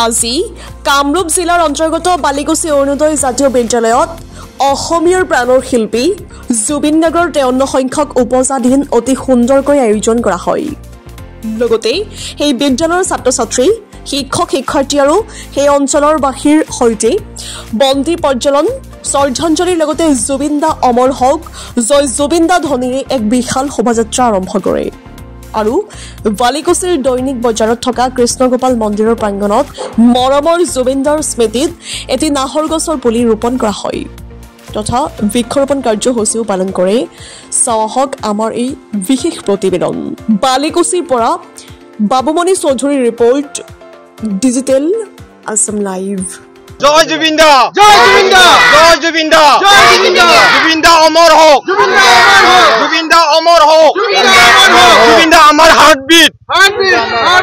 আজি কামৰূপ জিলাৰ অন্তৰ্গত বালিকুছি অৰুণোদয় জাতীয় বিদ্যালয়ত অসমীয়াৰ প্ৰাণৰ শিল্পী জুবিন গাৰ্গৰ 53 সংখ্যক উপজা দিন অতি সুন্দৰকৈ আয়োজন কৰা হয়। লগতে সেই বিদ্যালয়ৰ ছাত্ৰ-ছাত্ৰী, শিক্ষক শিক্ষাৰ্থী আৰু সেই অঞ্চলৰ বাসীৰ সৈতে বন্তি প্ৰজ্বলন, শ্ৰদ্ধাঞ্জলিৰ লগতে জুবিন দা অমৰ হওক, জয় জুবিন দা ধ্বনিৰে এক বিশাল শোভাযাত্ৰা আৰম্ভ কৰে। আৰু বালিকুছিৰ দৈনিক বজাৰত থকা কৃষ্ণগোপাল মন্দিৰৰ প্ৰাংগণত মৰমৰ জুবিনদাৰ স্মৃতিত এটি নাহৰ গছৰ পুলি ৰোপণ কৰা হয় তথা বৃক্ষৰোপণ কাৰ্যসূচীও পালন কৰে। চাওক আমাৰ এই বিশেষ প্ৰতিবেদন। বালিকুছিৰ পৰা বাবুমণি চৌধুৰীৰ ৰিপৰ্ট, ডিজিটেল আসাম লাইভ। জয় জুবিন দা, জয় জুবিন দা, জয় জুবিন দা, জয় জুবিন দা, জুবিন দা অমৰ হোক, জুবিন দা অমৰ হোক, জুবিন দা আমাৰ হাৰ্টবিট,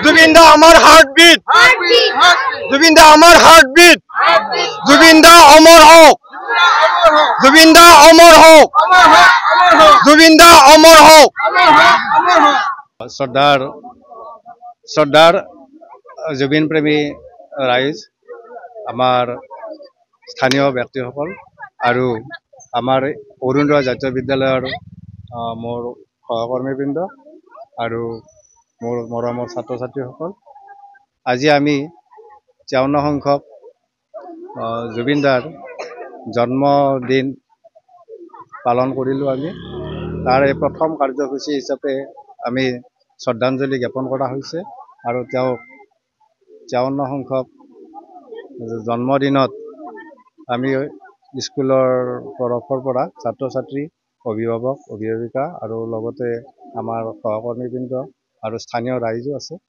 জুবিন দা আমাৰ হাৰ্টবিট, জুবিন দা আমাৰ হাৰ্টবিট, জুবিন দা অমৰ হোক, জুবিন দা অমৰ হোক, জুবিন দা অমৰ হোক। শ্ৰদ্ধাৰ জুবিন প্ৰেমী ৰাইজ, আমাৰ স্থানীয় ব্যক্তিসকল আৰু আমাৰ অৰুণোদয় জাতীয় বিদ্যালয়ৰ মোৰ সহকৰ্মীবৃন্দ আৰু মোৰ মৰমৰ ছাত্ৰ ছাত্ৰীসকল, আজি আমি 53 সংখ্যক জুবিন দাৰ জন্মদিন পালন কৰিলোঁ। আমি তাৰ এই প্ৰথম কাৰ্যসূচী হিচাপে আমি শ্ৰদ্ধাঞ্জলি জ্ঞাপন কৰা হৈছে আৰু তেওঁক 53 সংখ্যক জন্মদিনত আমি স্কুলৰ তৰফৰ পৰা ছাত্ৰ ছাত্ৰী, অভিভাৱক অভিভাৱিকা আৰু লগতে আমাৰ সহকৰ্মীবৃন্দ আৰু স্থানীয় ৰাইজো আছে,